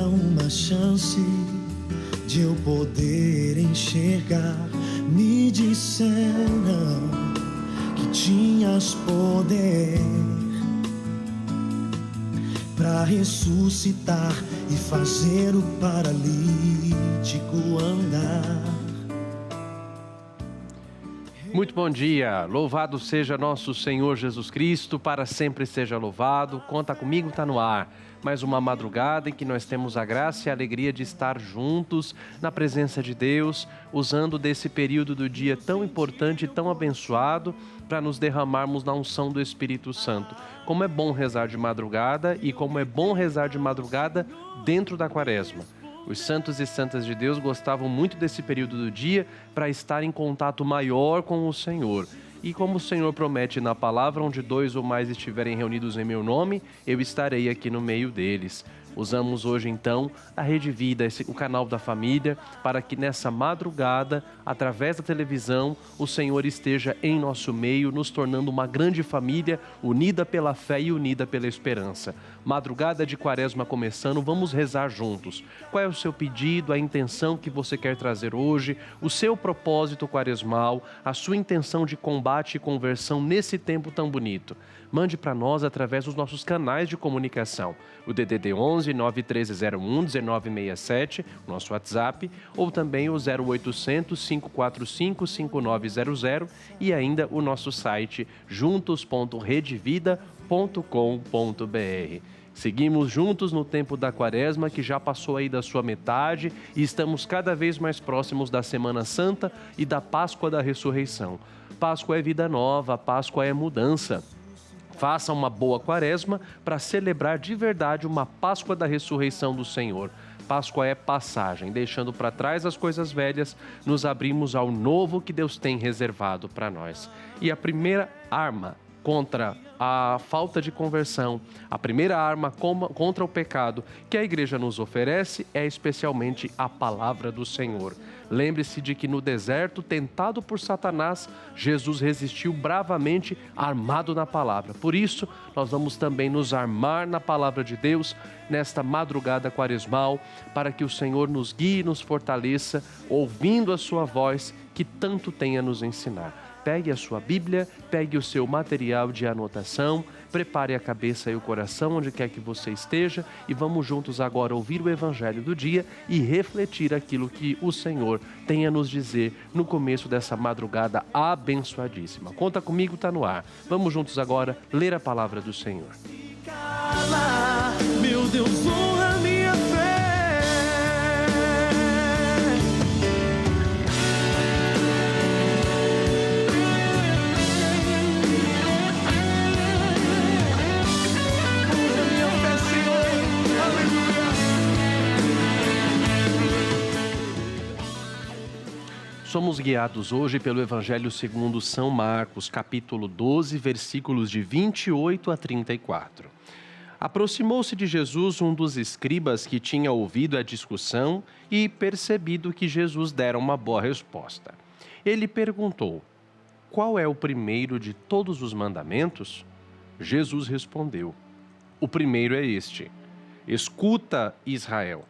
uma chance de eu poder enxergar. Me disseram que tinhas poder para ressuscitar e fazer o paralítico andar. Muito bom dia, louvado seja nosso Senhor Jesus Cristo, para sempre seja louvado. Conta comigo, tá no ar. Mais uma madrugada em que nós temos a graça e a alegria de estar juntos na presença de Deus, usando desse período do dia tão importante e tão abençoado para nos derramarmos na unção do Espírito Santo. Como é bom rezar de madrugada e como é bom rezar de madrugada dentro da Quaresma. Os santos e santas de Deus gostavam muito desse período do dia para estar em contato maior com o Senhor. E como o Senhor promete na palavra, onde 2 ou mais estiverem reunidos em meu nome, eu estarei aqui no meio deles. Usamos hoje então a Rede Vida, o canal da família, para que nessa madrugada, através da televisão, o Senhor esteja em nosso meio, nos tornando uma grande família, unida pela fé e unida pela esperança. Madrugada de Quaresma começando, vamos rezar juntos. Qual é o seu pedido, a intenção que você quer trazer hoje, o seu propósito quaresmal, a sua intenção de combate e conversão nesse tempo tão bonito? Mande para nós através dos nossos canais de comunicação, o DDD 11 91301 1967, nosso WhatsApp, ou também o 0800 545 5900 e ainda o nosso site juntos.redevida.com.br. Seguimos juntos no tempo da Quaresma, que já passou aí da sua metade, e estamos cada vez mais próximos da Semana Santa e da Páscoa da Ressurreição. Páscoa é vida nova, Páscoa é mudança. Faça uma boa Quaresma para celebrar de verdade uma Páscoa da ressurreição do Senhor. Páscoa é passagem, deixando para trás as coisas velhas, nos abrimos ao novo que Deus tem reservado para nós. E a primeira arma contra a falta de conversão, a primeira arma contra o pecado que a igreja nos oferece é especialmente a palavra do Senhor. Lembre-se de que no deserto, tentado por Satanás, Jesus resistiu bravamente armado na palavra. Por isso, nós vamos também nos armar na palavra de Deus nesta madrugada quaresmal, para que o Senhor nos guie e nos fortaleça, ouvindo a sua voz que tanto tem a nos ensinar. Pegue a sua Bíblia, pegue o seu material de anotação, prepare a cabeça e o coração onde quer que você esteja e vamos juntos agora ouvir o Evangelho do dia e refletir aquilo que o Senhor tem a nos dizer no começo dessa madrugada abençoadíssima. Conta comigo, tá no ar. Vamos juntos agora ler a palavra do Senhor. Meu Deus, honra minha fé. Somos guiados hoje pelo Evangelho segundo São Marcos, capítulo 12, versículos de 28 a 34. Aproximou-se de Jesus um dos escribas que tinha ouvido a discussão e percebido que Jesus dera uma boa resposta. Ele perguntou: qual é o primeiro de todos os mandamentos? Jesus respondeu: o primeiro é este: escuta, Israel.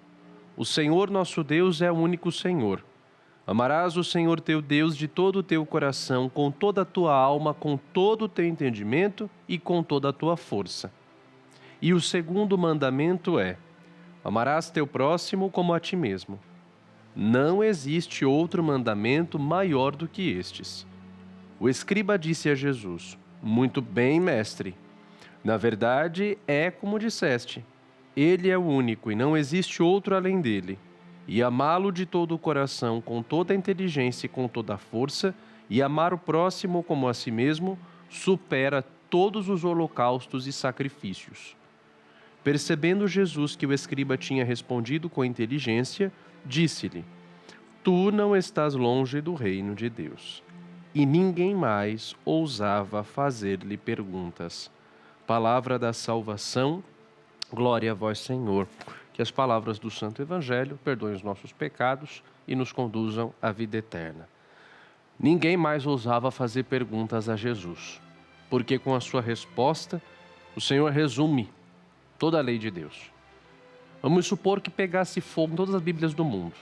O Senhor nosso Deus é o único Senhor. Amarás o Senhor teu Deus de todo o teu coração, com toda a tua alma, com todo o teu entendimento e com toda a tua força. E o segundo mandamento é: amarás teu próximo como a ti mesmo. Não existe outro mandamento maior do que estes. O escriba disse a Jesus: muito bem, mestre. Na verdade, é como disseste. Ele é o único e não existe outro além dele. E amá-lo de todo o coração, com toda a inteligência e com toda a força, e amar o próximo como a si mesmo, supera todos os holocaustos e sacrifícios. Percebendo Jesus que o escriba tinha respondido com inteligência, disse-lhe: tu não estás longe do reino de Deus. E ninguém mais ousava fazer-lhe perguntas. Palavra da salvação, glória a vós, Senhor. Que as palavras do Santo Evangelho perdoem os nossos pecados e nos conduzam à vida eterna. Ninguém mais ousava fazer perguntas a Jesus, porque com a sua resposta, o Senhor resume toda a lei de Deus. Vamos supor que pegasse fogo em todas as Bíblias do mundo,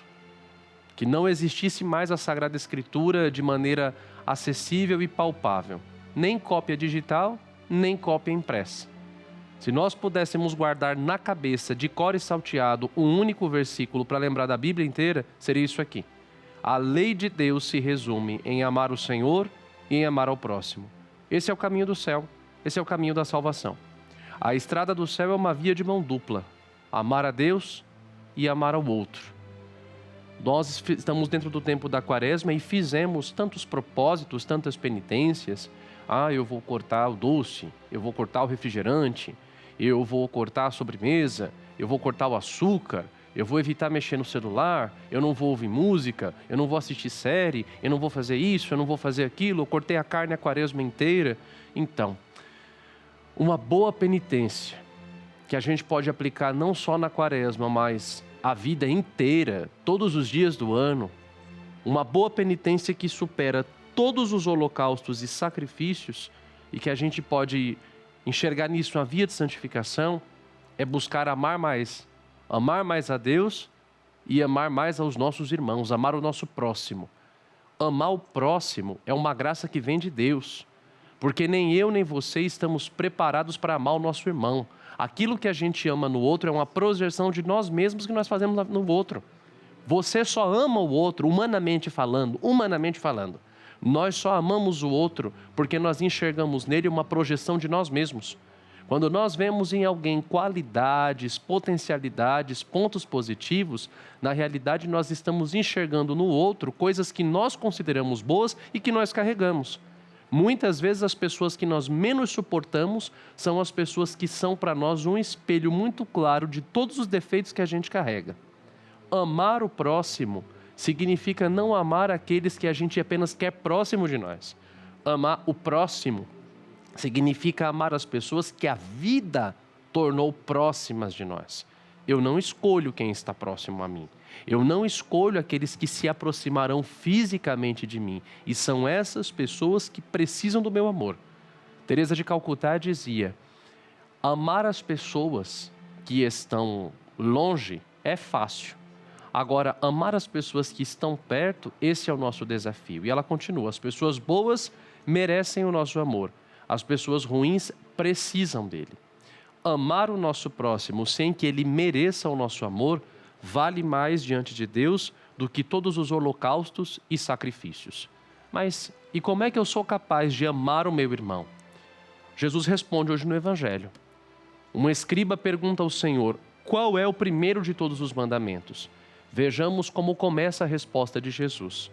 que não existisse mais a Sagrada Escritura de maneira acessível e palpável, nem cópia digital, nem cópia impressa. Se nós pudéssemos guardar na cabeça, de cor e salteado, um único versículo para lembrar da Bíblia inteira, seria isso aqui. A lei de Deus se resume em amar o Senhor e em amar ao próximo. Esse é o caminho do céu, esse é o caminho da salvação. A estrada do céu é uma via de mão dupla, amar a Deus e amar ao outro. Nós estamos dentro do tempo da Quaresma e fizemos tantos propósitos, tantas penitências. Eu vou cortar o doce, eu vou cortar o refrigerante, eu vou cortar a sobremesa, eu vou cortar o açúcar, eu vou evitar mexer no celular, eu não vou ouvir música, eu não vou assistir série, eu não vou fazer isso, eu não vou fazer aquilo, eu cortei a carne a Quaresma inteira. Então, uma boa penitência que a gente pode aplicar não só na Quaresma, mas a vida inteira, todos os dias do ano, uma boa penitência que supera todos os holocaustos e sacrifícios e que a gente pode enxergar nisso uma via de santificação, é buscar amar mais a Deus e amar mais aos nossos irmãos, amar o nosso próximo. Amar o próximo é uma graça que vem de Deus, porque nem eu nem você estamos preparados para amar o nosso irmão. Aquilo que a gente ama no outro é uma projeção de nós mesmos que nós fazemos no outro. Você só ama o outro, humanamente falando. Nós só amamos o outro porque nós enxergamos nele uma projeção de nós mesmos. Quando nós vemos em alguém qualidades, potencialidades, pontos positivos, na realidade nós estamos enxergando no outro coisas que nós consideramos boas e que nós carregamos. Muitas vezes as pessoas que nós menos suportamos são as pessoas que são para nós um espelho muito claro de todos os defeitos que a gente carrega. Amar o próximo significa não amar aqueles que a gente apenas quer próximo de nós. Amar o próximo significa amar as pessoas que a vida tornou próximas de nós. Eu não escolho quem está próximo a mim. Eu não escolho aqueles que se aproximarão fisicamente de mim. E são essas pessoas que precisam do meu amor. Teresa de Calcutá dizia: amar as pessoas que estão longe é fácil. Agora, amar as pessoas que estão perto, esse é o nosso desafio. E ela continua: as pessoas boas merecem o nosso amor. As pessoas ruins precisam dele. Amar o nosso próximo sem que ele mereça o nosso amor vale mais diante de Deus do que todos os holocaustos e sacrifícios. Mas e como é que eu sou capaz de amar o meu irmão? Jesus responde hoje no Evangelho. Um escriba pergunta ao Senhor: qual é o primeiro de todos os mandamentos? Vejamos como começa a resposta de Jesus.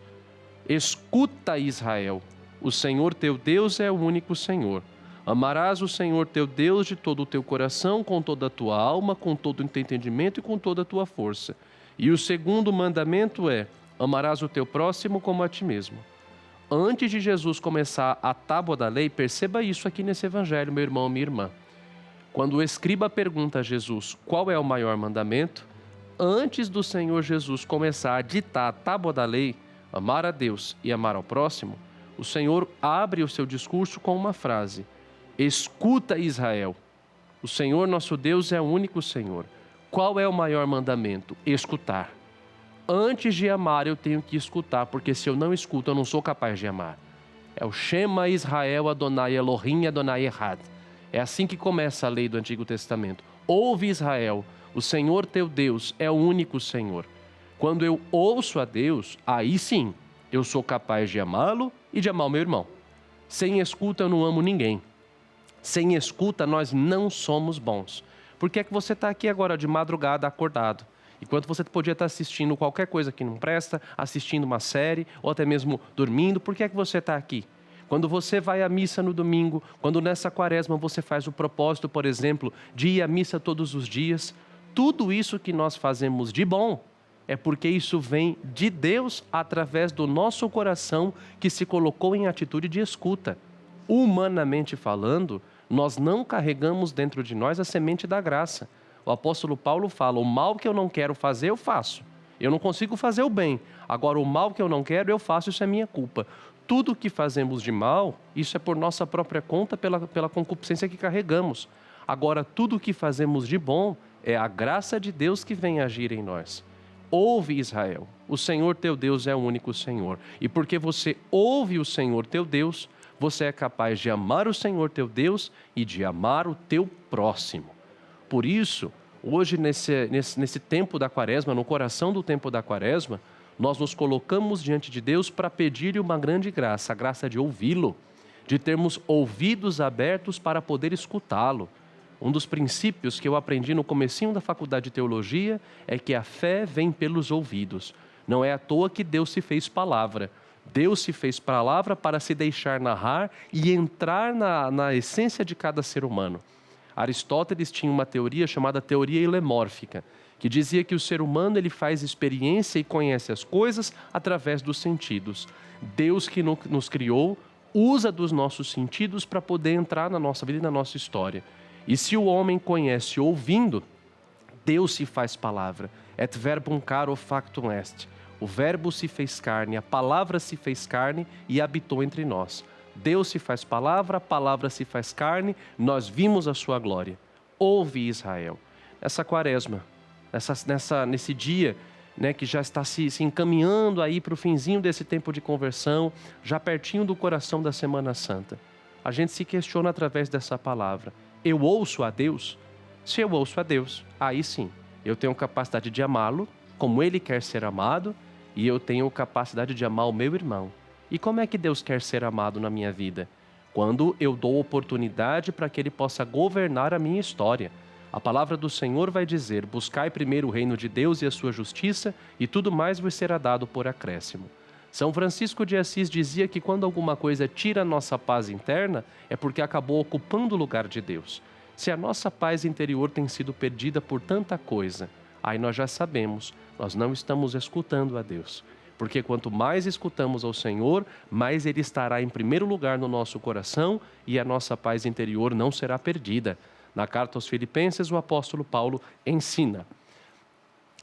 Escuta, Israel, o Senhor teu Deus é o único Senhor. Amarás o Senhor teu Deus de todo o teu coração, com toda a tua alma, com todo o teu entendimento e com toda a tua força. E o segundo mandamento é: amarás o teu próximo como a ti mesmo. Antes de Jesus começar a tábua da lei, perceba isso aqui nesse evangelho, meu irmão, minha irmã. Quando o escriba pergunta a Jesus qual é o maior mandamento, antes do Senhor Jesus começar a ditar a tábua da lei, amar a Deus e amar ao próximo, o Senhor abre o seu discurso com uma frase: escuta, Israel, o Senhor nosso Deus é o único Senhor. Qual é o maior mandamento? Escutar. Antes de amar eu tenho que escutar, porque se eu não escuto eu não sou capaz de amar. É o Shema Israel Adonai Elohim Adonai Echad. É assim que começa a lei do Antigo Testamento. Ouve, Israel, o Senhor teu Deus é o único Senhor. Quando eu ouço a Deus, aí sim eu sou capaz de amá-lo e de amar o meu irmão. Sem escuta eu não amo ninguém. Sem escuta nós não somos bons. Por que é que você está aqui agora de madrugada acordado? Enquanto você podia estar assistindo qualquer coisa que não presta, assistindo uma série ou até mesmo dormindo, por que é que você está aqui? Quando você vai à missa no domingo, quando nessa quaresma você faz o propósito, por exemplo, de ir à missa todos os dias, tudo isso que nós fazemos de bom é porque isso vem de Deus através do nosso coração que se colocou em atitude de escuta. Humanamente falando, nós não carregamos dentro de nós a semente da graça. O apóstolo Paulo fala: o mal que eu não quero fazer, eu faço. Eu não consigo fazer o bem. Agora, o mal que eu não quero, eu faço, isso é minha culpa. Tudo que fazemos de mal, isso é por nossa própria conta, pela concupiscência que carregamos. Agora, tudo que fazemos de bom, É a graça de Deus que vem agir em nós. Ouve, Israel, o Senhor teu Deus é o único Senhor. E porque você ouve o Senhor teu Deus, você é capaz de amar o Senhor teu Deus e de amar o teu próximo. Por isso, hoje nesse tempo da quaresma, no coração do tempo da quaresma, nós nos colocamos diante de Deus para pedir-lhe uma grande graça, a graça de ouvi-lo, de termos ouvidos abertos para poder escutá-lo. Um dos princípios que eu aprendi no comecinho da faculdade de teologia é que a fé vem pelos ouvidos. Não é à toa que Deus se fez palavra. Deus se fez palavra para se deixar narrar e entrar na essência de cada ser humano. Aristóteles tinha uma teoria chamada teoria hilemórfica, que dizia que o ser humano ele faz experiência e conhece as coisas através dos sentidos. Deus que nos criou usa dos nossos sentidos para poder entrar na nossa vida e na nossa história. E se o homem conhece ouvindo, Deus se faz palavra. Et verbum caro factum est. O verbo se fez carne, a palavra se fez carne e habitou entre nós. Deus se faz palavra, a palavra se faz carne, nós vimos a sua glória. Ouve, Israel. Nessa quaresma, nesse dia, né, que já está se encaminhando aí para o finzinho desse tempo de conversão, já pertinho do coração da Semana Santa, a gente se questiona através dessa palavra. Eu ouço a Deus? Se eu ouço a Deus, aí sim, eu tenho capacidade de amá-lo como ele quer ser amado e eu tenho capacidade de amar o meu irmão. E como é que Deus quer ser amado na minha vida? Quando eu dou oportunidade para que ele possa governar a minha história. A palavra do Senhor vai dizer: buscai primeiro o reino de Deus e a sua justiça e tudo mais vos será dado por acréscimo. São Francisco de Assis dizia que quando alguma coisa tira a nossa paz interna, é porque acabou ocupando o lugar de Deus. Se a nossa paz interior tem sido perdida por tanta coisa, aí nós já sabemos, nós não estamos escutando a Deus. Porque quanto mais escutamos ao Senhor, mais Ele estará em primeiro lugar no nosso coração e a nossa paz interior não será perdida. Na carta aos Filipenses, o apóstolo Paulo ensina: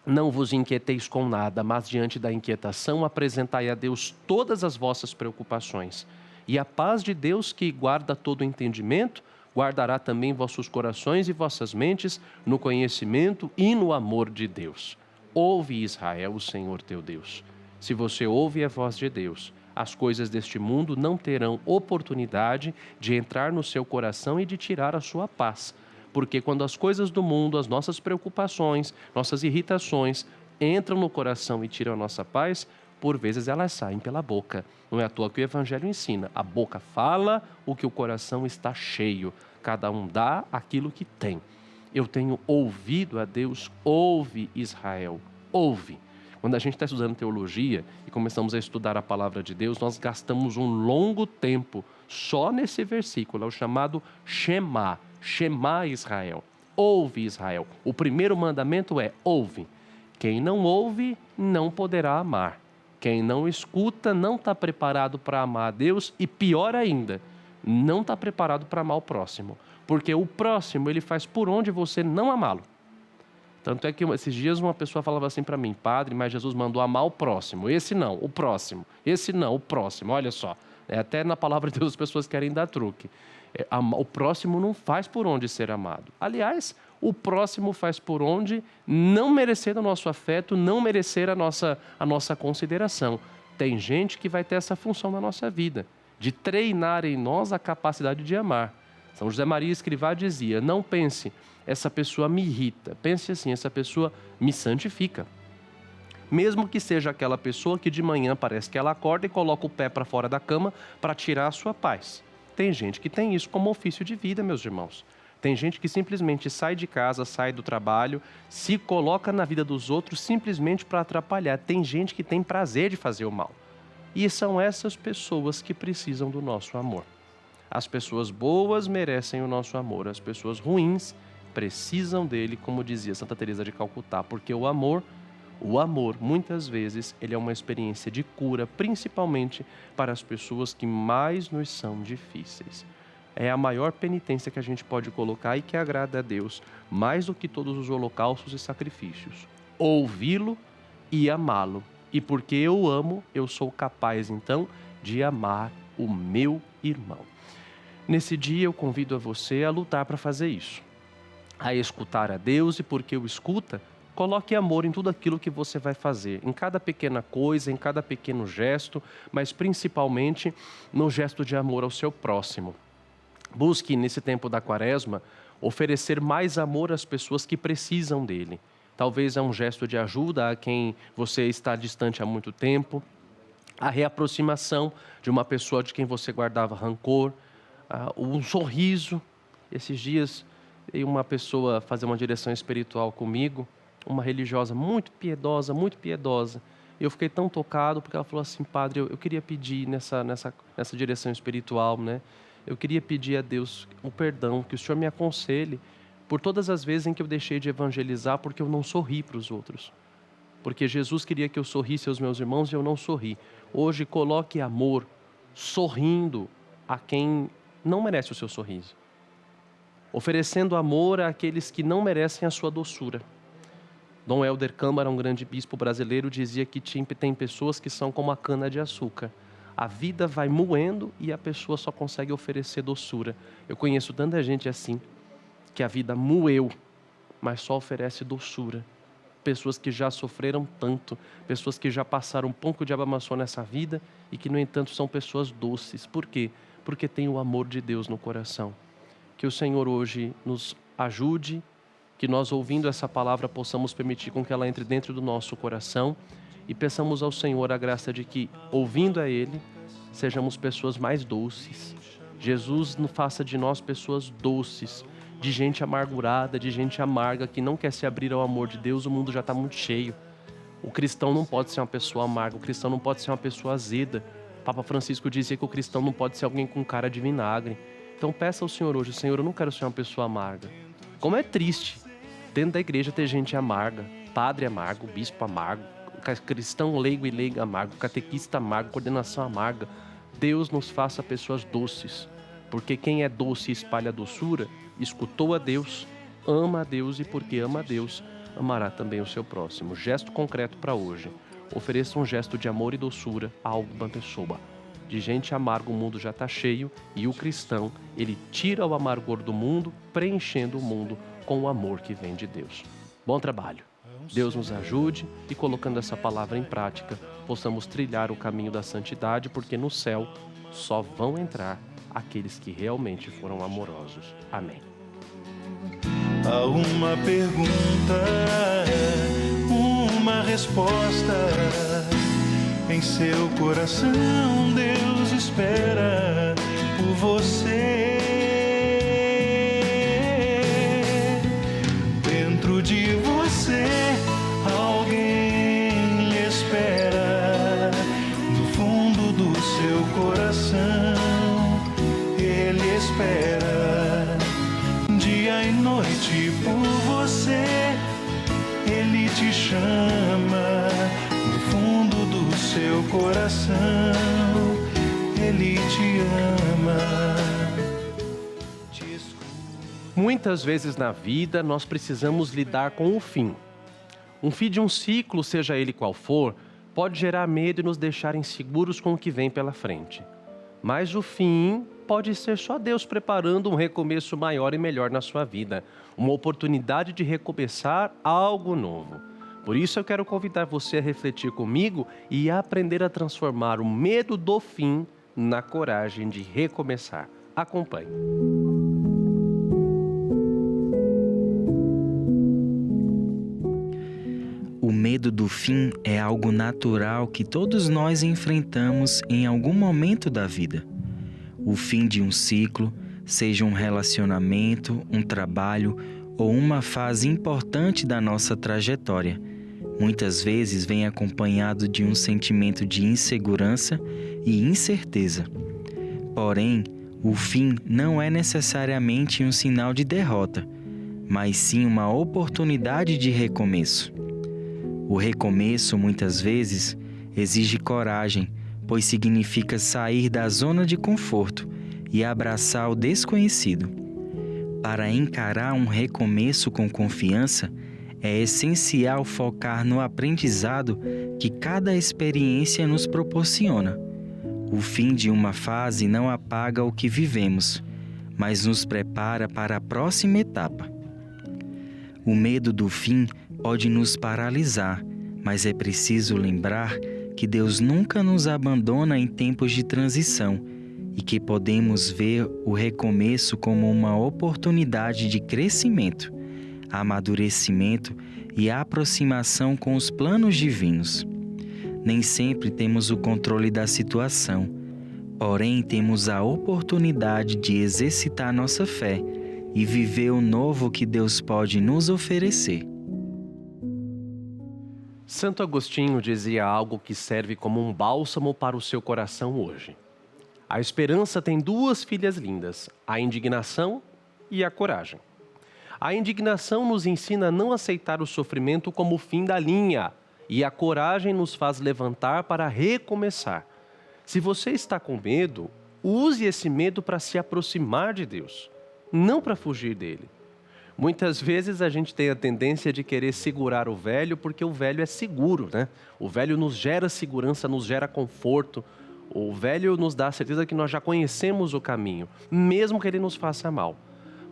não vos inquieteis com nada, mas diante da inquietação apresentai a Deus todas as vossas preocupações. E a paz de Deus, que guarda todo o entendimento, guardará também vossos corações e vossas mentes no conhecimento e no amor de Deus. Ouve, Israel, o Senhor teu Deus. Se você ouve a voz de Deus, as coisas deste mundo não terão oportunidade de entrar no seu coração e de tirar a sua paz. Porque quando as coisas do mundo, as nossas preocupações, nossas irritações entram no coração e tiram a nossa paz, por vezes elas saem pela boca. Não é à toa que o Evangelho ensina: a boca fala o que o coração está cheio. Cada um dá aquilo que tem. Eu tenho ouvido a Deus. Ouve, Israel, ouve. Quando a gente está estudando teologia e começamos a estudar a palavra de Deus, nós gastamos um longo tempo só nesse versículo, é o chamado Shema. Shema, Israel. Ouve, Israel. O primeiro mandamento é: ouve. Quem não ouve, não poderá amar. Quem não escuta, não está preparado para amar a Deus e, pior ainda, não está preparado para amar o próximo. Porque o próximo, ele faz por onde você não amá-lo. Tanto é que esses dias uma pessoa falava assim para mim: padre, mas Jesus mandou amar o próximo. Esse não, o próximo. Esse não, o próximo. Olha só. Até na palavra de Deus as pessoas querem dar truque. O próximo não faz por onde ser amado. Aliás, o próximo faz por onde não merecer o nosso afeto, não merecer a nossa consideração. Tem gente que vai ter essa função na nossa vida, de treinar em nós a capacidade de amar. São José Maria Escrivá dizia: não pense, essa pessoa me irrita. Pense assim: essa pessoa me santifica. Mesmo que seja aquela pessoa que de manhã parece que ela acorda e coloca o pé para fora da cama para tirar a sua paz. Tem gente que tem isso como ofício de vida, meus irmãos. Tem gente que simplesmente sai de casa, sai do trabalho, se coloca na vida dos outros simplesmente para atrapalhar. Tem gente que tem prazer de fazer o mal. E são essas pessoas que precisam do nosso amor. As pessoas boas merecem o nosso amor. As pessoas ruins precisam dele, como dizia Santa Teresa de Calcutá, porque o amor, muitas vezes, ele é uma experiência de cura, principalmente para as pessoas que mais nos são difíceis. É a maior penitência que a gente pode colocar e que agrada a Deus, mais do que todos os holocaustos e sacrifícios. Ouvi-lo e amá-lo. E porque eu amo, eu sou capaz, então, de amar o meu irmão. Nesse dia, eu convido a você a lutar para fazer isso. a escutar a Deus, e porque o escuta, coloque amor em tudo aquilo que você vai fazer, em cada pequena coisa, em cada pequeno gesto, mas principalmente no gesto de amor ao seu próximo. Busque, nesse tempo da Quaresma, oferecer mais amor às pessoas que precisam dele. Talvez é um gesto de ajuda a quem você está distante há muito tempo, a reaproximação de uma pessoa de quem você guardava rancor, um sorriso. Esses dias veio uma pessoa fazer uma direção espiritual comigo, uma religiosa muito piedosa, muito piedosa. Eu fiquei tão tocado porque ela falou assim: padre, eu queria pedir nessa direção espiritual, né? Eu queria pedir a Deus o perdão, que o Senhor me aconselhe por todas as vezes em que eu deixei de evangelizar porque eu não sorri para os outros. Porque Jesus queria que eu sorrisse aos meus irmãos e eu não sorri. Hoje, coloque amor sorrindo a quem não merece o seu sorriso. Oferecendo amor àqueles que não merecem a sua doçura. Dom Helder Câmara, um grande bispo brasileiro, dizia que tem pessoas que são como a cana-de-açúcar. A vida vai moendo e a pessoa só consegue oferecer doçura. Eu conheço tanta gente assim, que a vida moeu, mas só oferece doçura. Pessoas que já sofreram tanto, pessoas que já passaram um pouco de abamaçô nessa vida e que, no entanto, são pessoas doces. Por quê? Porque tem o amor de Deus no coração. Que o Senhor hoje nos ajude, que nós, ouvindo essa palavra, possamos permitir com que ela entre dentro do nosso coração e peçamos ao Senhor a graça de que, ouvindo a Ele, sejamos pessoas mais doces. Jesus nos faça de nós pessoas doces, de gente amargurada, de gente amarga, que não quer se abrir ao amor de Deus. O mundo já está muito cheio. O cristão não pode ser uma pessoa amarga, o cristão não pode ser uma pessoa azeda. Papa Francisco dizia que o cristão não pode ser alguém com cara de vinagre. Então peça ao Senhor hoje: Senhor, eu não quero ser uma pessoa amarga. Como é triste dentro da igreja ter gente amarga, padre amargo, bispo amargo, cristão leigo e leiga amargo, catequista amargo, coordenação amarga. Deus nos faça pessoas doces, porque quem é doce e espalha doçura, escutou a Deus, ama a Deus, e porque ama a Deus, amará também o seu próximo. Gesto concreto para hoje: ofereça um gesto de amor e doçura a alguma pessoa. De gente amarga o mundo já está cheio, e o cristão, ele tira o amargor do mundo, preenchendo o mundo com o amor que vem de Deus. Bom trabalho. Deus nos ajude e, colocando essa palavra em prática, possamos trilhar o caminho da santidade, porque no céu só vão entrar aqueles que realmente foram amorosos. Amém. Há uma pergunta, uma resposta. Em seu coração Deus espera por você. Dentro de você alguém espera. No fundo do seu coração Ele espera. Dia e noite por você Ele te chama. No fundo do seu coração Ele te ama. Muitas vezes na vida nós precisamos lidar com o fim. Um fim de um ciclo, seja ele qual for, pode gerar medo e nos deixar inseguros com o que vem pela frente. Mas o fim pode ser só Deus preparando um recomeço maior e melhor na sua vida. Uma oportunidade de recomeçar algo novo. Por isso eu quero convidar você a refletir comigo e a aprender a transformar o medo do fim na coragem de recomeçar. Acompanhe. O medo do fim é algo natural que todos nós enfrentamos em algum momento da vida. O fim de um ciclo, seja um relacionamento, um trabalho ou uma fase importante da nossa trajetória, muitas vezes vem acompanhado de um sentimento de insegurança e incerteza. Porém, o fim não é necessariamente um sinal de derrota, mas sim uma oportunidade de recomeço. O recomeço, muitas vezes, exige coragem, pois significa sair da zona de conforto e abraçar o desconhecido. Para encarar um recomeço com confiança, é essencial focar no aprendizado que cada experiência nos proporciona. O fim de uma fase não apaga o que vivemos, mas nos prepara para a próxima etapa. O medo do fim pode nos paralisar, mas é preciso lembrar que Deus nunca nos abandona em tempos de transição e que podemos ver o recomeço como uma oportunidade de crescimento, amadurecimento e aproximação com os planos divinos. Nem sempre temos o controle da situação, porém temos a oportunidade de exercitar nossa fé e viver o novo que Deus pode nos oferecer. Santo Agostinho dizia algo que serve como um bálsamo para o seu coração hoje. A esperança tem duas filhas lindas, a indignação e a coragem. A indignação nos ensina a não aceitar o sofrimento como o fim da linha, e a coragem nos faz levantar para recomeçar. Se você está com medo, use esse medo para se aproximar de Deus, não para fugir dele. Muitas vezes a gente tem a tendência de querer segurar o velho porque o velho é seguro, né? O velho nos gera segurança, nos gera conforto. O velho nos dá a certeza que nós já conhecemos o caminho, mesmo que ele nos faça mal.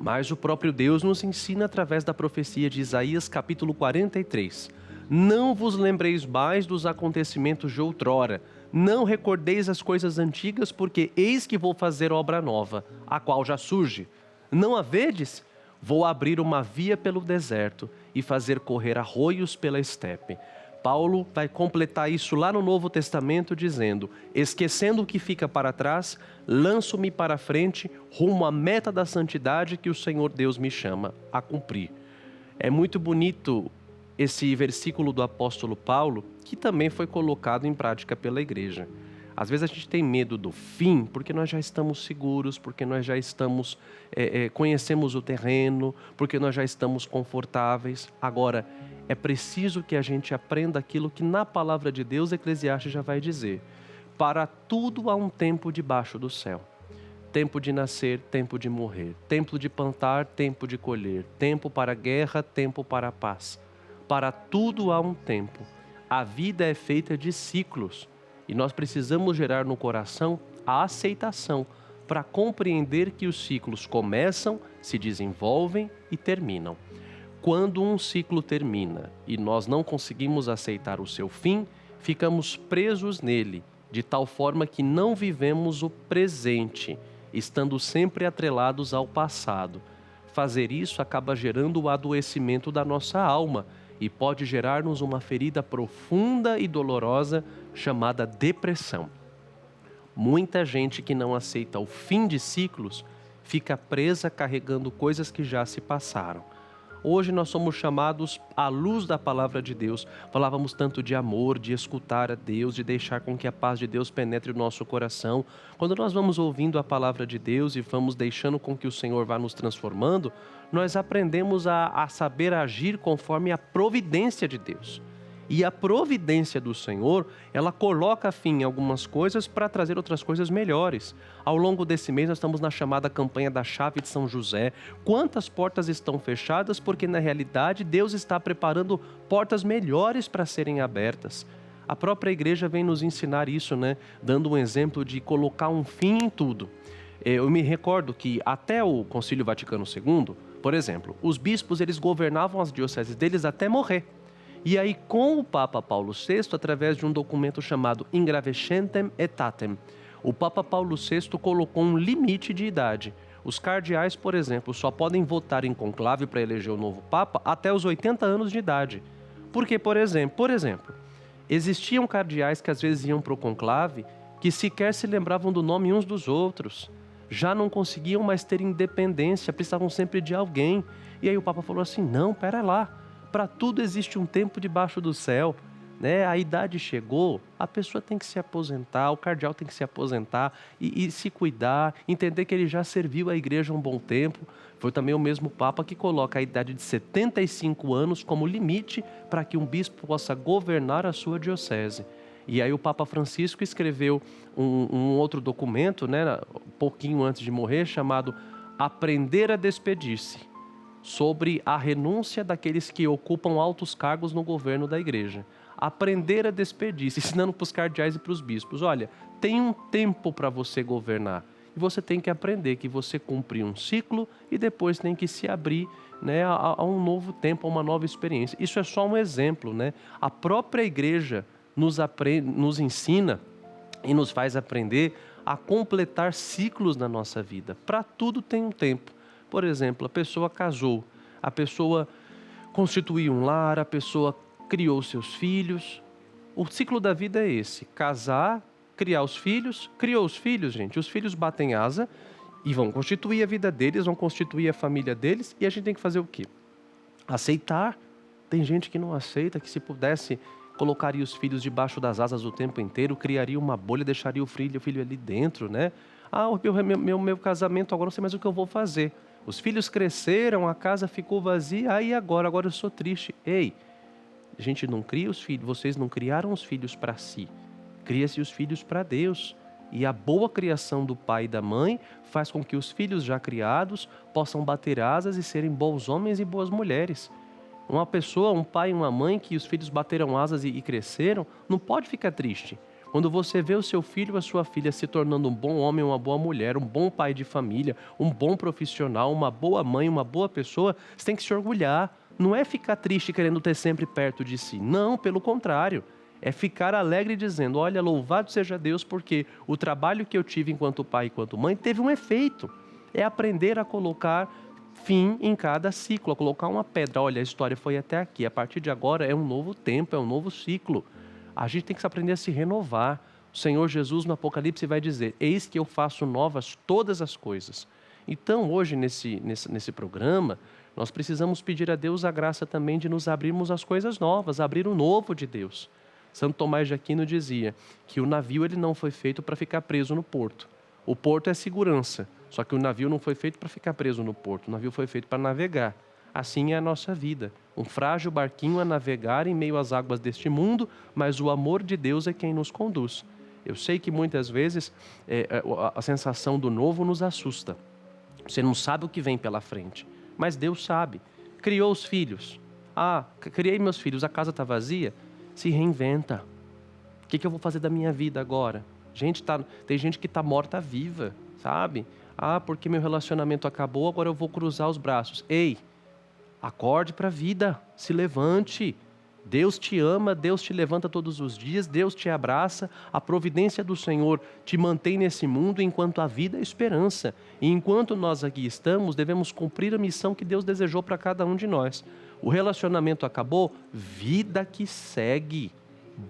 Mas o próprio Deus nos ensina através da profecia de Isaías capítulo 43. Não vos lembreis mais dos acontecimentos de outrora, não recordeis as coisas antigas, porque eis que vou fazer obra nova, a qual já surge. Não a vedes? Vou abrir uma via pelo deserto e fazer correr arroios pela estepe. Paulo vai completar isso lá no Novo Testamento dizendo: esquecendo o que fica para trás, lanço-me para a frente, rumo à meta da santidade que o Senhor Deus me chama a cumprir. É muito bonito esse versículo do apóstolo Paulo, que também foi colocado em prática pela igreja. Às vezes a gente tem medo do fim, porque nós já estamos seguros, porque nós já estamos, conhecemos o terreno, porque nós já estamos confortáveis. Agora, é preciso que a gente aprenda aquilo que na palavra de Deus, Eclesiastes já vai dizer. Para tudo há um tempo debaixo do céu. Tempo de nascer, tempo de morrer. Tempo de plantar, tempo de colher. Tempo para a guerra, tempo para a paz. Para tudo há um tempo. A vida é feita de ciclos. E nós precisamos gerar no coração a aceitação para compreender que os ciclos começam, se desenvolvem e terminam. Quando um ciclo termina e nós não conseguimos aceitar o seu fim, ficamos presos nele, de tal forma que não vivemos o presente, estando sempre atrelados ao passado. Fazer isso acaba gerando o adoecimento da nossa alma e pode gerar-nos uma ferida profunda e dolorosa chamada depressão. Muita gente que não aceita o fim de ciclos fica presa carregando coisas que já se passaram. Hoje nós somos chamados à luz da palavra de Deus. Falávamos tanto de amor, de escutar a Deus, de deixar com que a paz de Deus penetre o nosso coração. Quando nós vamos ouvindo a palavra de Deus e vamos deixando com que o Senhor vá nos transformando, nós aprendemos a saber agir conforme a providência de Deus. E a providência do Senhor, ela coloca fim em algumas coisas para trazer outras coisas melhores. Ao longo desse mês nós estamos na chamada campanha da chave de São José. Quantas portas estão fechadas porque na realidade Deus está preparando portas melhores para serem abertas. A própria igreja vem nos ensinar isso, né? Dando um exemplo de colocar um fim em tudo. Eu me recordo que até o Concílio Vaticano II, por exemplo, os bispos eles governavam as dioceses deles até morrer. E aí, com o Papa Paulo VI, através de um documento chamado Ingravescentem Aetatem, o Papa Paulo VI colocou um limite de idade. Os cardeais, por exemplo, só podem votar em conclave para eleger o novo Papa até os 80 anos de idade. Porque, por exemplo, existiam cardeais que às vezes iam para o conclave que sequer se lembravam do nome uns dos outros. Já não conseguiam mais ter independência, precisavam sempre de alguém. E aí o Papa falou assim, não, pera lá. Para tudo existe um tempo debaixo do céu, né? A idade chegou, a pessoa tem que se aposentar, o cardeal tem que se aposentar e se cuidar, entender que ele já serviu a igreja um bom tempo. Foi também o mesmo Papa que coloca a idade de 75 anos como limite para que um bispo possa governar a sua diocese. E aí o Papa Francisco escreveu um outro documento, né, pouquinho antes de morrer, chamado Aprender a Despedir-se, sobre a renúncia daqueles que ocupam altos cargos no governo da igreja. Aprender a despedir-se, ensinando para os cardeais e para os bispos. Olha, tem um tempo para você governar. E você tem que aprender que você cumpre um ciclo e depois tem que se abrir, né, a um novo tempo, a uma nova experiência. Isso é só um exemplo, né? A própria igreja nos ensina e nos faz aprender a completar ciclos na nossa vida. Para tudo tem um tempo. Por exemplo, a pessoa casou, a pessoa constituiu um lar, a pessoa criou seus filhos. O ciclo da vida é esse: casar, criar os filhos. Criou os filhos, gente, os filhos batem asa e vão constituir a vida deles, vão constituir a família deles, e a gente tem que fazer o quê? Aceitar. Tem gente que não aceita, que se pudesse colocaria os filhos debaixo das asas o tempo inteiro, criaria uma bolha, deixaria o filho ali dentro, né? O meu casamento agora não sei mais o que eu vou fazer. Os filhos cresceram, a casa ficou vazia, agora eu sou triste. Ei, a gente não cria os filhos, vocês não criaram os filhos para si. Cria-se os filhos para Deus. E a boa criação do pai e da mãe faz com que os filhos já criados possam bater asas e serem bons homens e boas mulheres. Uma pessoa, um pai e uma mãe que os filhos bateram asas e cresceram, não pode ficar triste. Quando você vê o seu filho ou a sua filha se tornando um bom homem, uma boa mulher, um bom pai de família, um bom profissional, uma boa mãe, uma boa pessoa, você tem que se orgulhar. Não é ficar triste querendo ter sempre perto de si. Não, pelo contrário. É ficar alegre dizendo: olha, louvado seja Deus, porque o trabalho que eu tive enquanto pai e enquanto mãe teve um efeito. É aprender a colocar fim em cada ciclo, a colocar uma pedra. Olha, a história foi até aqui, a partir de agora é um novo tempo, é um novo ciclo. A gente tem que aprender a se renovar. O Senhor Jesus no Apocalipse vai dizer: eis que eu faço novas todas as coisas. Então hoje nesse programa nós precisamos pedir a Deus a graça também de nos abrirmos às coisas novas, abrir o novo de Deus. Santo Tomás de Aquino dizia que o navio ele não foi feito para ficar preso no porto. O porto é segurança, só que o navio não foi feito para ficar preso no porto, o navio foi feito para navegar. Assim é a nossa vida, um frágil barquinho a navegar em meio às águas deste mundo, mas o amor de Deus é quem nos conduz. Eu sei que muitas vezes a sensação do novo nos assusta. Você não sabe o que vem pela frente, mas Deus sabe. Criou os filhos. Criei meus filhos, a casa está vazia. Se reinventa. O que eu vou fazer da minha vida agora? Tem gente que está morta-viva, sabe? Porque meu relacionamento acabou, agora eu vou cruzar os braços. Ei, acorde para a vida, se levante. Deus te ama, Deus te levanta todos os dias, Deus te abraça. A providência do Senhor te mantém nesse mundo enquanto a vida é esperança. E enquanto nós aqui estamos, devemos cumprir a missão que Deus desejou para cada um de nós. O relacionamento acabou, vida que segue,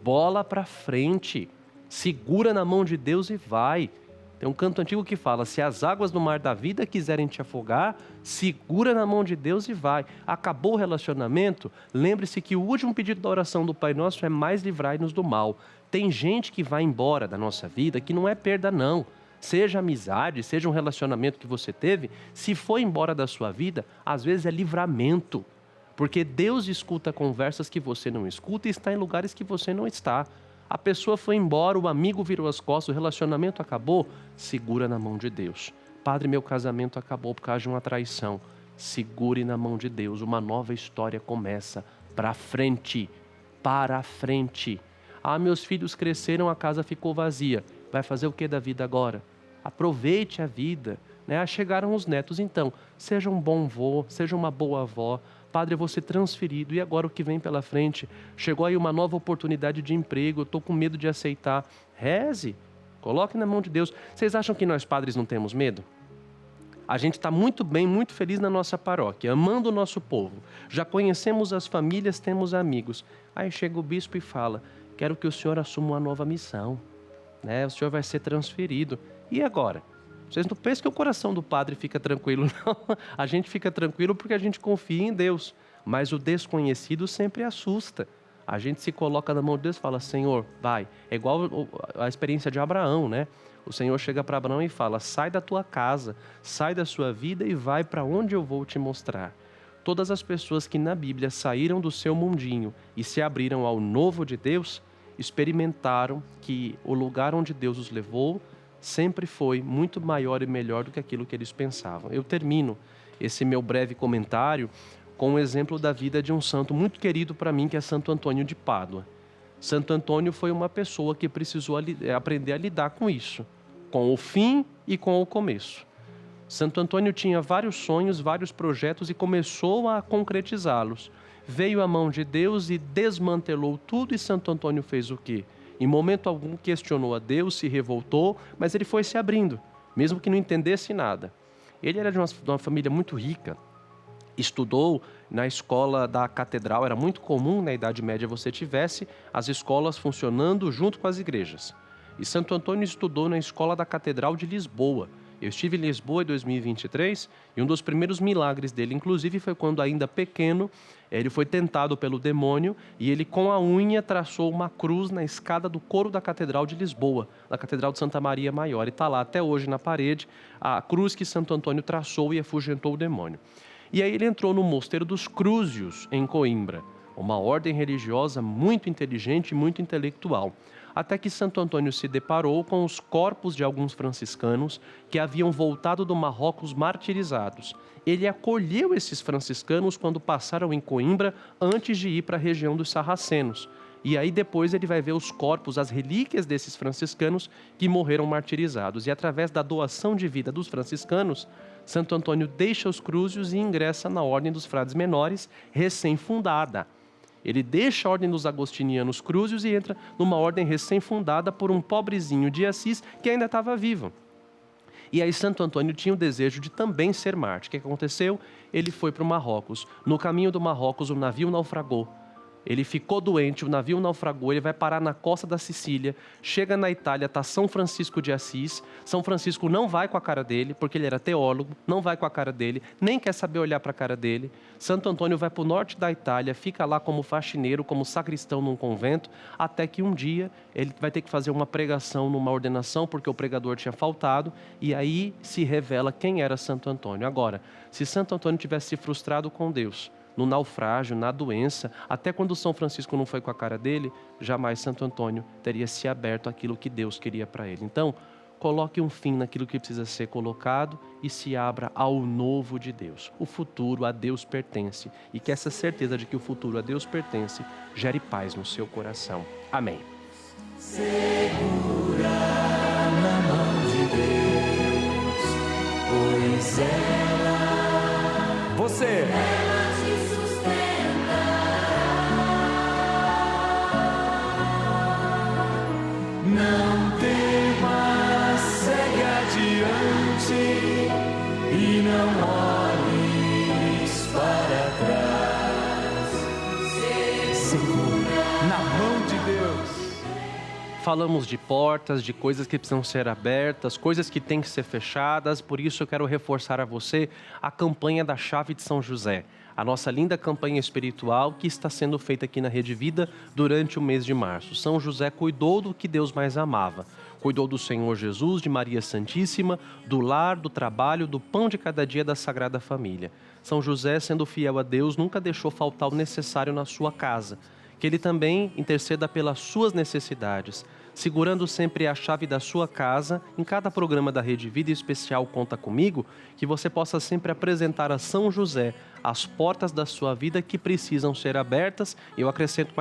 bola para frente, segura na mão de Deus e vai. Tem um canto antigo que fala: se as águas do mar da vida quiserem te afogar, segura na mão de Deus e vai. Acabou o relacionamento, lembre-se que o último pedido da oração do Pai Nosso é: mais livrai-nos do mal. Tem gente que vai embora da nossa vida que não é perda não. Seja amizade, seja um relacionamento que você teve, se foi embora da sua vida, às vezes é livramento. Porque Deus escuta conversas que você não escuta e está em lugares que você não está. A pessoa foi embora, o amigo virou as costas, o relacionamento acabou, segura na mão de Deus. Padre, meu casamento acabou por causa de uma traição. Segure na mão de Deus, uma nova história começa. Para frente, para a frente. Meus filhos cresceram, a casa ficou vazia. Vai fazer o que da vida agora? Aproveite a vida. Chegaram os netos, então, seja um bom vô, seja uma boa avó. Padre, eu vou ser transferido, e agora o que vem pela frente? Chegou aí uma nova oportunidade de emprego, eu estou com medo de aceitar. Reze, coloque na mão de Deus. Vocês acham que nós padres não temos medo? A gente está muito bem, muito feliz na nossa paróquia, amando o nosso povo. Já conhecemos as famílias, temos amigos. Aí chega o bispo e fala: quero que o senhor assuma uma nova missão. O senhor vai ser transferido. E agora? Vocês não pensam que o coração do padre fica tranquilo, não. A gente fica tranquilo porque a gente confia em Deus. Mas o desconhecido sempre assusta. A gente se coloca na mão de Deus e fala: Senhor, vai. É igual a experiência de Abraão, né? O Senhor chega para Abraão e fala: sai da tua casa, sai da sua vida e vai para onde eu vou te mostrar. Todas as pessoas que na Bíblia saíram do seu mundinho e se abriram ao novo de Deus, experimentaram que o lugar onde Deus os levou sempre foi muito maior e melhor do que aquilo que eles pensavam. Eu termino esse meu breve comentário com um exemplo da vida de um santo muito querido para mim, que é Santo Antônio de Pádua. Santo Antônio foi uma pessoa que precisou aprender a lidar com isso, com o fim e com o começo. Santo Antônio tinha vários sonhos, vários projetos e começou a concretizá-los. Veio a mão de Deus e desmantelou tudo, e Santo Antônio fez o quê? Em momento algum questionou a Deus, se revoltou, mas ele foi se abrindo, mesmo que não entendesse nada. Ele era de uma família muito rica, estudou na escola da catedral. Era muito comum na Idade Média você tivesse as escolas funcionando junto com as igrejas. E Santo Antônio estudou na escola da Catedral de Lisboa. Eu estive em Lisboa em 2023 e um dos primeiros milagres dele, inclusive, foi quando, ainda pequeno, ele foi tentado pelo demônio e ele, com a unha, traçou uma cruz na escada do coro da Catedral de Lisboa, na Catedral de Santa Maria Maior. E está lá até hoje na parede a cruz que Santo Antônio traçou e afugentou o demônio. E aí ele entrou no Mosteiro dos Crúzios, em Coimbra, uma ordem religiosa muito inteligente e muito intelectual. Até que Santo Antônio se deparou com os corpos de alguns franciscanos que haviam voltado do Marrocos martirizados. Ele acolheu esses franciscanos quando passaram em Coimbra, antes de ir para a região dos sarracenos. E aí depois ele vai ver os corpos, as relíquias desses franciscanos que morreram martirizados. E através da doação de vida dos franciscanos, Santo Antônio deixa os Crúzios e ingressa na Ordem dos Frades Menores, recém-fundada. Ele deixa a Ordem dos Agostinianos Crúzios e entra numa ordem recém-fundada por um pobrezinho de Assis que ainda estava vivo. E aí Santo Antônio tinha o desejo de também ser mártir. O que aconteceu? Ele foi para o Marrocos. No caminho do Marrocos, o navio naufragou. Ele ficou doente, o navio naufragou, ele vai parar na costa da Sicília, chega na Itália, está São Francisco de Assis. São Francisco não vai com a cara dele, porque ele era teólogo, não vai com a cara dele, nem quer saber olhar para a cara dele. Santo Antônio vai para o norte da Itália, fica lá como faxineiro, como sacristão num convento, até que um dia ele vai ter que fazer uma pregação numa ordenação, porque o pregador tinha faltado, e aí se revela quem era Santo Antônio. Agora, se Santo Antônio tivesse se frustrado com Deus, no naufrágio, na doença, até quando São Francisco não foi com a cara dele, jamais Santo Antônio teria se aberto àquilo que Deus queria para ele. Então, coloque um fim naquilo que precisa ser colocado e se abra ao novo de Deus. O futuro a Deus pertence, e que essa certeza de que o futuro a Deus pertence gere paz no seu coração. Amém. Segura na mão de Deus, pois ela, Você não temas, segue adiante e não olhes para trás. segura na mão de Deus. Falamos de portas, de coisas que precisam ser abertas, coisas que têm que ser fechadas. Por isso eu quero reforçar a você a campanha da Chave de São José, a nossa linda campanha espiritual que está sendo feita aqui na Rede Vida durante o mês de março. São José cuidou do que Deus mais amava. Cuidou do Senhor Jesus, de Maria Santíssima, do lar, do trabalho, do pão de cada dia da Sagrada Família. São José, sendo fiel a Deus, nunca deixou faltar o necessário na sua casa. Que ele também interceda pelas suas necessidades, segurando sempre a chave da sua casa. Em cada programa da Rede Vida Especial Conta Comigo, que você possa sempre apresentar a São José as portas da sua vida que precisam ser abertas. Eu acrescento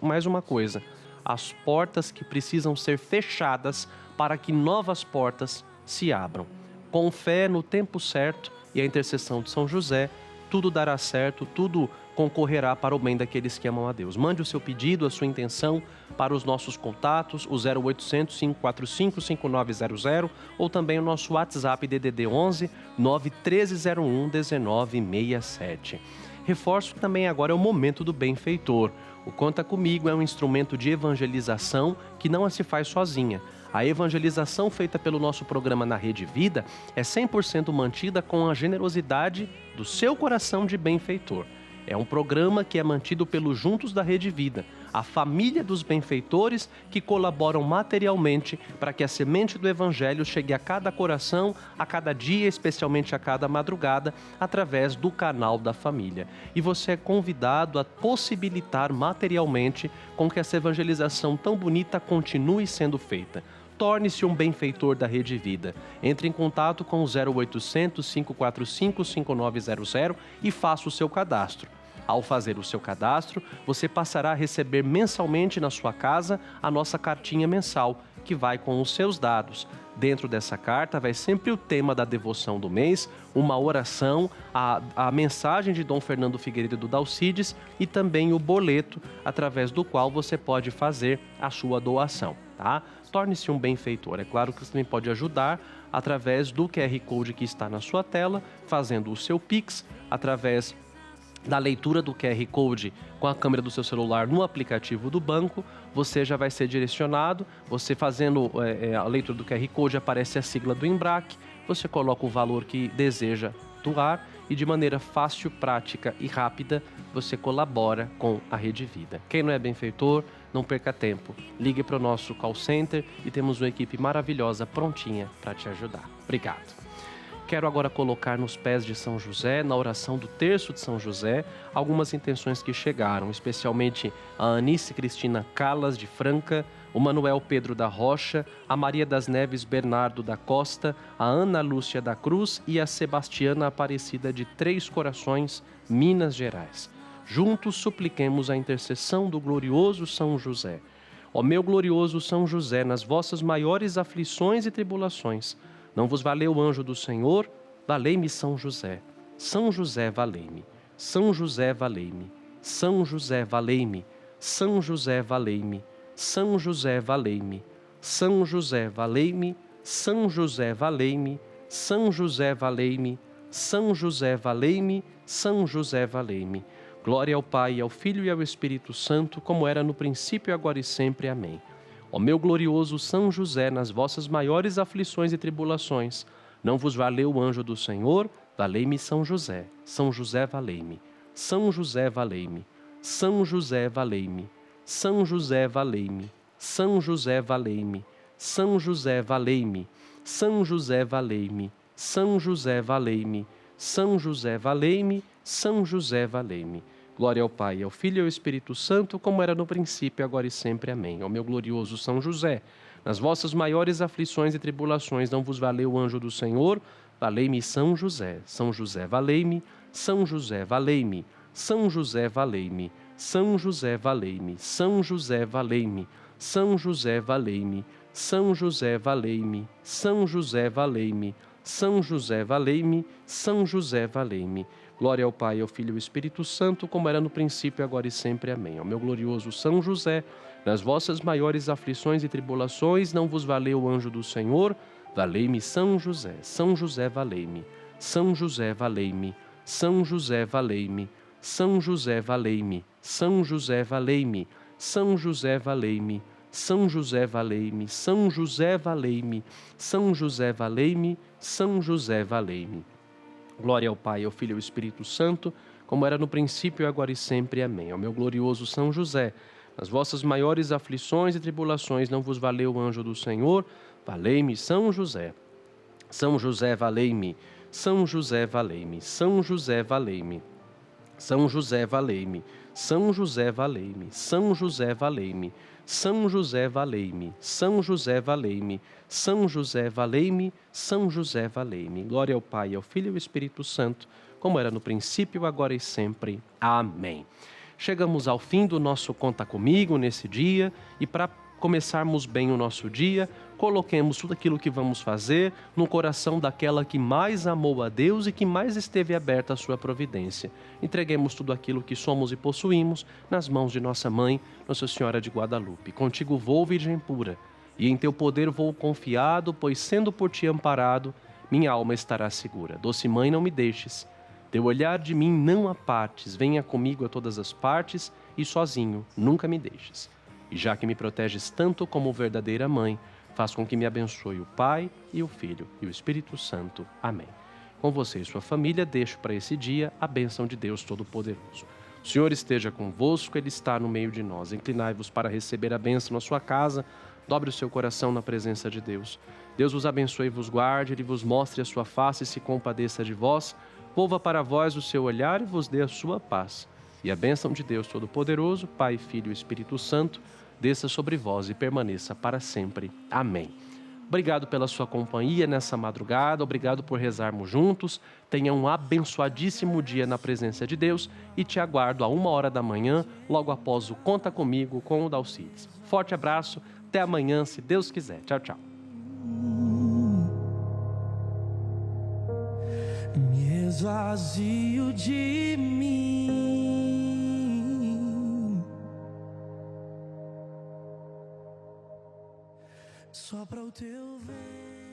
mais uma coisa: as portas que precisam ser fechadas para que novas portas se abram. Com fé no tempo certo e a intercessão de São José, tudo dará certo, tudo concorrerá para o bem daqueles que amam a Deus. Mande o seu pedido, a sua intenção para os nossos contatos, o 0800 545 5900, ou também o nosso WhatsApp DDD 11 91301 1967. Reforço que também agora é o momento do benfeitor. O Conta Comigo é um instrumento de evangelização que não se faz sozinha. A evangelização feita pelo nosso programa na Rede Vida é 100% mantida com a generosidade do seu coração de benfeitor. É um programa que é mantido pelos Juntos da Rede Vida, a família dos benfeitores que colaboram materialmente para que a semente do Evangelho chegue a cada coração, a cada dia, especialmente a cada madrugada, através do canal da família. E você é convidado a possibilitar materialmente com que essa evangelização tão bonita continue sendo feita. Torne-se um benfeitor da Rede Vida. Entre em contato com o 0800 545 5900 e faça o seu cadastro. Ao fazer o seu cadastro, você passará a receber mensalmente na sua casa a nossa cartinha mensal, que vai com os seus dados. Dentro dessa carta vai sempre o tema da devoção do mês, uma oração, a mensagem de Dom Fernando Figueiredo do Dalcides e também o boleto através do qual você pode fazer a sua doação, tá? Torne-se um benfeitor. É claro que você também pode ajudar através do QR Code que está na sua tela, fazendo o seu Pix, através da leitura do QR Code com a câmera do seu celular no aplicativo do banco, você já vai ser direcionado. Você fazendo a leitura do QR Code, aparece a sigla do Embrac, você coloca o valor que deseja doar e de maneira fácil, prática e rápida você colabora com a Rede Vida. Quem não é benfeitor, não perca tempo. Ligue para o nosso call center e temos uma equipe maravilhosa prontinha para te ajudar. Obrigado. Quero agora colocar nos pés de São José, na oração do Terço de São José, algumas intenções que chegaram, especialmente a Anice Cristina Calas de Franca, o Manuel Pedro da Rocha, a Maria das Neves Bernardo da Costa, a Ana Lúcia da Cruz e a Sebastiana Aparecida de Três Corações, Minas Gerais. Juntos supliquemos a intercessão do glorioso São José. Ó meu glorioso São José, nas vossas maiores aflições e tribulações, não vos valeu o anjo do Senhor? Valei-me São José. São José, valei-me. São José, valei-me. São José, valei-me. São José, valei-me. São José, valei-me. São José, valei-me. São José, valei-me. São José, valei-me. São José, valei-me. São José, valei-me. Glória ao Pai, ao Filho e ao Espírito Santo, como era no princípio, agora e sempre. Amém. Ó meu glorioso São José, nas vossas maiores aflições e tribulações, não vos valeu o anjo do Senhor? Valei-me São José. São José, valei-me. São José, valei-me. São José, valei-me. São José, valei-me. São José, valei-me. São José, valei-me. São José, valei-me. São José, valei-me. São José, valei-me. São José, valei-me. Glória ao Pai, ao Filho e ao Espírito Santo, como era no princípio, agora e sempre. Amém. Ó meu glorioso São José, nas vossas maiores aflições e tribulações, não vos valeu o anjo do Senhor? Valei-me São José. São José, valei-me. São José, valei-me. São José, valei-me. São José, valei-me. São José, valei-me. São José, valei-me. São José, valei-me. São José, valei-me. São José, valei-me. São José, valei-me. Glória ao Pai, ao Filho e ao Espírito Santo, como era no princípio, agora e sempre. Amém. Ó meu glorioso São José, nas vossas maiores aflições e tribulações, não vos valeu o anjo do Senhor? Valei-me São José. São José, valei-me. São José, valei-me. São José, valei-me. São José, valei-me. São José, valei-me. São José, valei-me. São José, valei-me. São José, valei-me. São José, valei-me. São José, valei-me. Glória ao Pai, ao Filho e ao Espírito Santo, como era no princípio, agora e sempre. Amém. Ó meu glorioso São José, nas vossas maiores aflições e tribulações, não vos valeu o anjo do Senhor? Valei-me São José. São José, valei-me. São José, valei-me. São José, valei-me. São José, valei-me. São José, valei-me. São José, valei-me. São José, valei-me. São José, valei-me. São José, valei-me. São José, valei-me. Glória ao Pai, ao Filho e ao Espírito Santo, como era no princípio, agora e sempre. Amém. Chegamos ao fim do nosso Conta Comigo nesse dia e para começarmos bem o nosso dia, coloquemos tudo aquilo que vamos fazer no coração daquela que mais amou a Deus e que mais esteve aberta à sua providência. Entreguemos tudo aquilo que somos e possuímos nas mãos de nossa Mãe, Nossa Senhora de Guadalupe. Contigo vou, Virgem pura, e em teu poder vou confiado, pois sendo por ti amparado, minha alma estará segura. Doce Mãe, não me deixes, teu olhar de mim não apartes, venha comigo a todas as partes e sozinho nunca me deixes. E já que me proteges tanto como verdadeira Mãe, faz com que me abençoe o Pai e o Filho e o Espírito Santo. Amém. Com você e sua família, deixo para esse dia a bênção de Deus Todo-Poderoso. O Senhor esteja convosco, Ele está no meio de nós. Inclinai-vos para receber a bênção na sua casa, dobre o seu coração na presença de Deus. Deus vos abençoe e vos guarde, Ele vos mostre a sua face e se compadeça de vós, volva para vós o seu olhar e vos dê a sua paz. E a bênção de Deus Todo-Poderoso, Pai, Filho e Espírito Santo, desça sobre vós e permaneça para sempre. Amém. Obrigado pela sua companhia nessa madrugada, obrigado por rezarmos juntos. Tenha um abençoadíssimo dia na presença de Deus e te aguardo a 1h da manhã, logo após o Conta Comigo com o Dalcides. Forte abraço, até amanhã, se Deus quiser. Tchau, tchau. esvazio de mim, só para o teu ver.